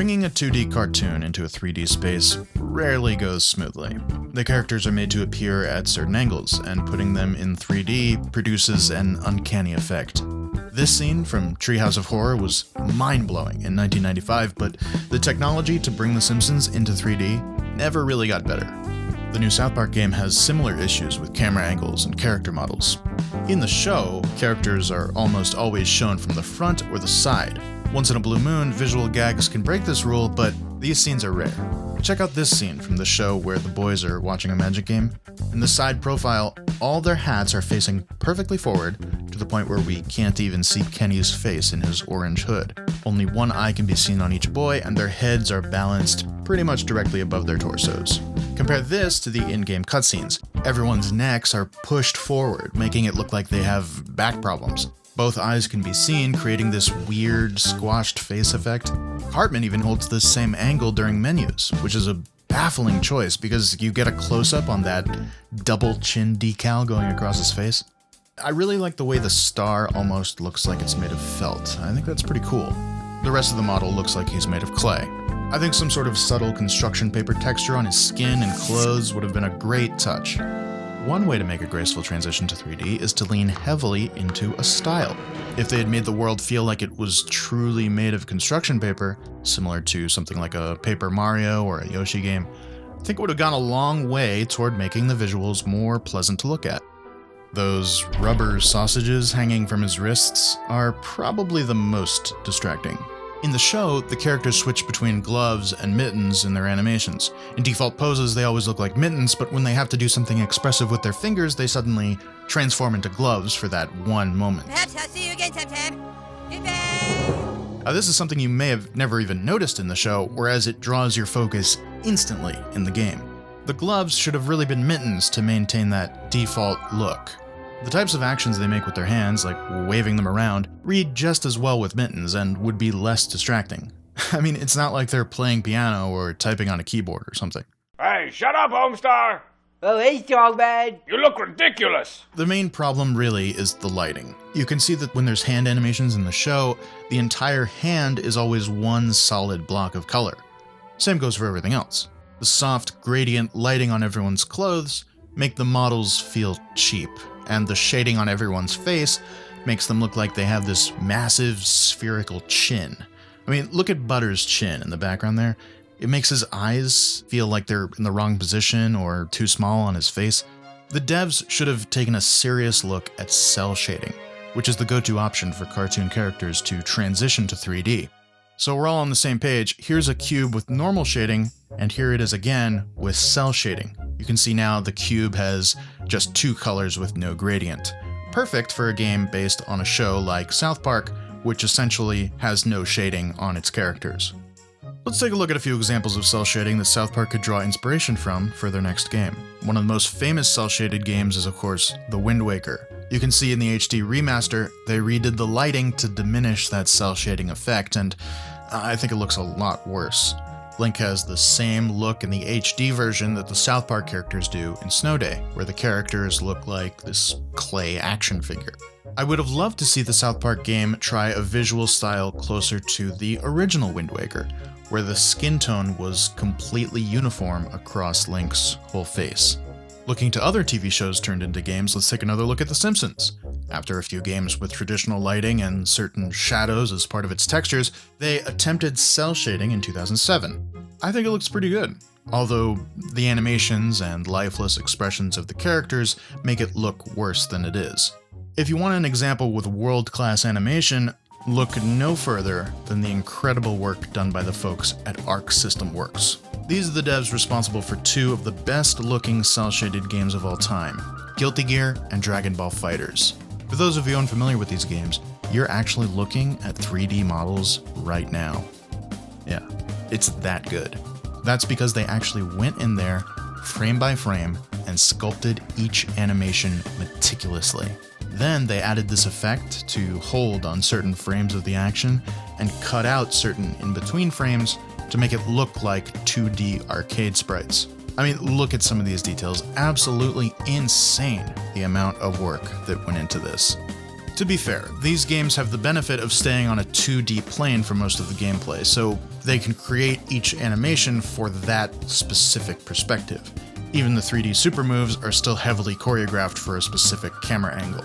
Bringing a 2D cartoon into a 3D space rarely goes smoothly. The characters are made to appear at certain angles, and putting them in 3D produces an uncanny effect. This scene from Treehouse of Horror was mind-blowing in 1995, but the technology to bring The Simpsons into 3D never really got better. The new South Park game has similar issues with camera angles and character models. In the show, characters are almost always shown from the front or the side. Once in a blue moon, visual gags can break this rule, but these scenes are rare. Check out this scene from the show where the boys are watching a magic game. In the side profile, all their hats are facing perfectly forward to the point where we can't even see Kenny's face in his orange hood. Only one eye can be seen on each boy, and their heads are balanced pretty much directly above their torsos. Compare this to the in-game cutscenes. Everyone's necks are pushed forward, making it look like they have back problems. Both eyes can be seen, creating this weird, squashed face effect. Cartman even holds the same angle during menus, which is a baffling choice because you get a close-up on that double chin decal going across his face. I really like the way the star almost looks like it's made of felt. I think that's pretty cool. The rest of the model looks like he's made of clay. I think some sort of subtle construction paper texture on his skin and clothes would have been a great touch. One way to make a graceful transition to 3D is to lean heavily into a style. If they had made the world feel like it was truly made of construction paper, similar to something like a Paper Mario or a Yoshi game, I think it would have gone a long way toward making the visuals more pleasant to look at. Those rubber sausages hanging from his wrists are probably the most distracting. In the show, the characters switch between gloves and mittens in their animations. In default poses, they always look like mittens, but when they have to do something expressive with their fingers, they suddenly transform into gloves for that one moment. Perhaps I'll see you again sometime. Goodbye! This is something you may have never even noticed in the show, whereas it draws your focus instantly in the game. The gloves should have really been mittens to maintain that default look. The types of actions they make with their hands, like waving them around, read just as well with mittens and would be less distracting. I mean, it's not like they're playing piano or typing on a keyboard or something. Hey, shut up, Homestar! Oh, hey, Strongman! You look ridiculous! The main problem really is the lighting. You can see that when there's hand animations in the show, the entire hand is always one solid block of color. Same goes for everything else. The soft gradient lighting on everyone's clothes make the models feel cheap, and the shading on everyone's face makes them look like they have this massive spherical chin. I mean, look at Butter's chin in the background there. It makes his eyes feel like they're in the wrong position or too small on his face. The devs should have taken a serious look at cell shading, which is the go-to option for cartoon characters to transition to 3D. So we're all on the same page. Here's a cube with normal shading, and here it is again with cell shading. You can see now the cube has just two colors with no gradient. Perfect for a game based on a show like South Park, which essentially has no shading on its characters. Let's take a look at a few examples of cell shading that South Park could draw inspiration from for their next game. One of the most famous cell-shaded games is, of course, The Wind Waker. You can see in the HD remaster, they redid the lighting to diminish that cell-shading effect, and I think it looks a lot worse. Link has the same look in the HD version that the South Park characters do in Snow Day, where the characters look like this clay action figure. I would have loved to see the South Park game try a visual style closer to the original Wind Waker, where the skin tone was completely uniform across Link's whole face. Looking to other TV shows turned into games, let's take another look at The Simpsons. After a few games with traditional lighting and certain shadows as part of its textures, they attempted cell shading in 2007. I think it looks pretty good, although the animations and lifeless expressions of the characters make it look worse than it is. If you want an example with world-class animation, look no further than the incredible work done by the folks at Arc System Works. These are the devs responsible for two of the best-looking cel-shaded games of all time, Guilty Gear and Dragonball FighterZ. For those of you unfamiliar with these games, you're actually looking at 3D models right now. Yeah, it's that good. That's because they actually went in there, frame by frame, and sculpted each animation meticulously. Then they added this effect to hold on certain frames of the action and cut out certain in-between frames to make it look like 2D arcade sprites. I mean, look at some of these details. Absolutely insane, the amount of work that went into this. To be fair, these games have the benefit of staying on a 2D plane for most of the gameplay, so they can create each animation for that specific perspective. Even the 3D super moves are still heavily choreographed for a specific camera angle.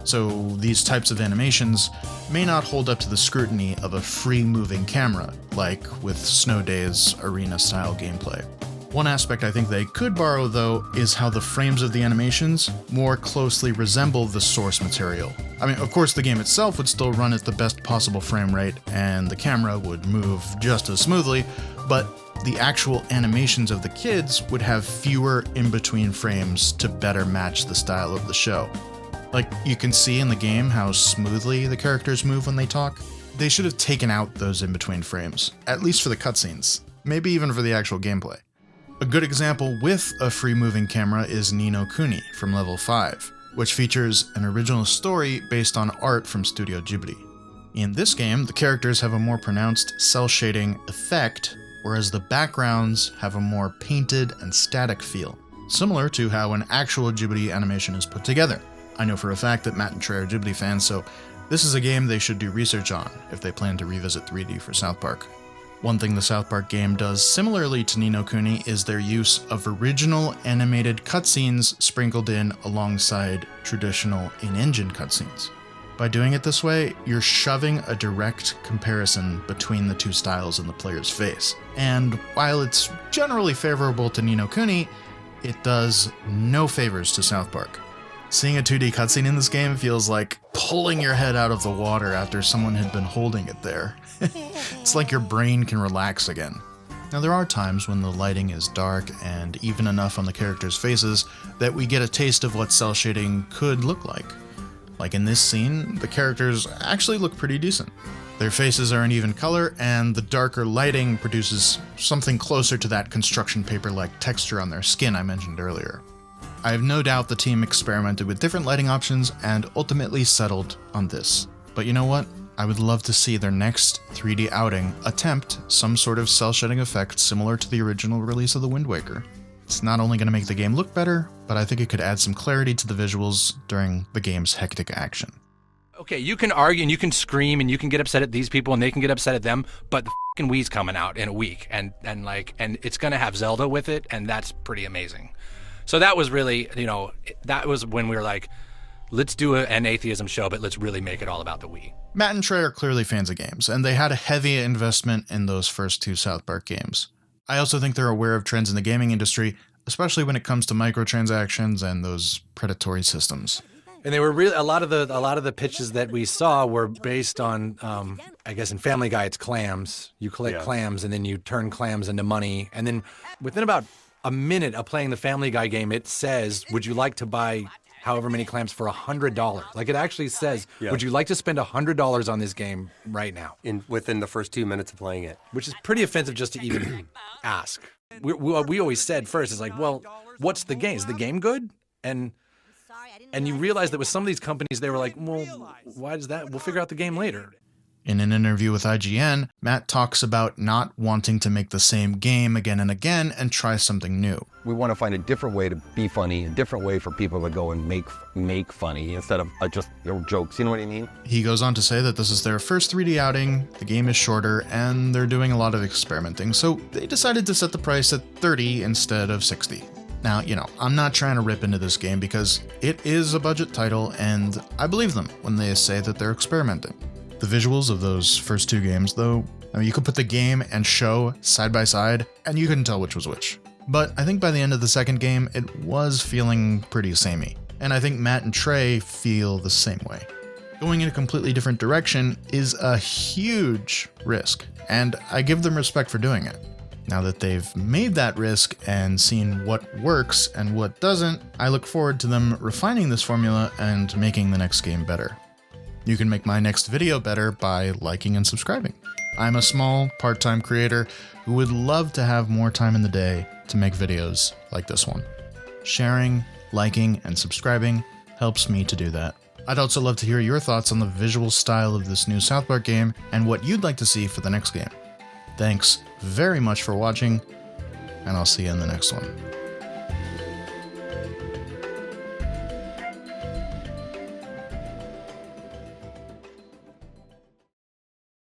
So these types of animations may not hold up to the scrutiny of a free-moving camera, like with Snow Days arena-style gameplay. One aspect I think they could borrow, though, is how the frames of the animations more closely resemble the source material. I mean, of course the game itself would still run at the best possible frame rate, and the camera would move just as smoothly, but the actual animations of the kids would have fewer in-between frames to better match the style of the show. Like, you can see in the game how smoothly the characters move when they talk. They should have taken out those in-between frames, at least for the cutscenes, maybe even for the actual gameplay. A good example with a free-moving camera is Ni no Kuni from Level 5, which features an original story based on art from Studio Ghibli. In this game, the characters have a more pronounced cel shading effect, whereas the backgrounds have a more painted and static feel, similar to how an actual Ghibli animation is put together. I know for a fact that Matt and Trey are Ghibli fans, so this is a game they should do research on if they plan to revisit 3D for South Park. One thing the South Park game does similarly to Ni no Kuni is their use of original animated cutscenes sprinkled in alongside traditional in-engine cutscenes. By doing it this way, you're shoving a direct comparison between the two styles in the player's face. And while it's generally favorable to Ni no Kuni, it does no favors to South Park. Seeing a 2D cutscene in this game feels like pulling your head out of the water after someone had been holding it there. It's like your brain can relax again. Now, there are times when the lighting is dark and even enough on the characters' faces that we get a taste of what cel shading could look like. Like in this scene, the characters actually look pretty decent. Their faces are an even color, and the darker lighting produces something closer to that construction paper-like texture on their skin I mentioned earlier. I have no doubt the team experimented with different lighting options and ultimately settled on this. But you know what? I would love to see their next 3D outing attempt some sort of cel shading effect similar to the original release of The Wind Waker. It's not only going to make the game look better, but I think it could add some clarity to the visuals during the game's hectic action. Okay, you can argue and you can scream and you can get upset at these people and they can get upset at them, but the fucking Wii's coming out in a week and it's going to have Zelda with it, and that's pretty amazing. So that was really, that was when we were like, let's do an atheism show, but let's really make it all about the Wii. Matt and Trey are clearly fans of games, and they had a heavy investment in those first two South Park games. I also think they're aware of trends in the gaming industry, especially when it comes to microtransactions and those predatory systems. And they were really a lot of the pitches that we saw were based on, I guess in Family Guy it's clams. You collect clams and then you turn clams into money, and then within about a minute of playing the Family Guy game, it says, "Would you like to buy however many clams for $100?" Like it actually says, "Would you like to spend $100 on this game right now?" Within the first 2 minutes of playing it, which is pretty offensive just to even ask. We always said first is like, well, what's the game? Is the game good? And you realize that with some of these companies, they were like, well, why does that? We'll figure out the game later. In an interview with IGN, Matt talks about not wanting to make the same game again and again and try something new. We want to find a different way to be funny, a different way for people to go and make funny instead of just jokes, you know what I mean? He goes on to say that this is their first 3D outing, the game is shorter, and they're doing a lot of experimenting, so they decided to set the price at $30 instead of $60. Now, I'm not trying to rip into this game because it is a budget title, and I believe them when they say that they're experimenting. The visuals of those first two games, though, you could put the game and show side by side, and you couldn't tell which was which. But I think by the end of the second game, it was feeling pretty samey, and I think Matt and Trey feel the same way. Going in a completely different direction is a huge risk, and I give them respect for doing it. Now that they've made that risk and seen what works and what doesn't, I look forward to them refining this formula and making the next game better. You can make my next video better by liking and subscribing. I'm a small, part-time creator who would love to have more time in the day to make videos like this one. Sharing, liking, and subscribing helps me to do that. I'd also love to hear your thoughts on the visual style of this new South Park game and what you'd like to see for the next game. Thanks very much for watching, and I'll see you in the next one.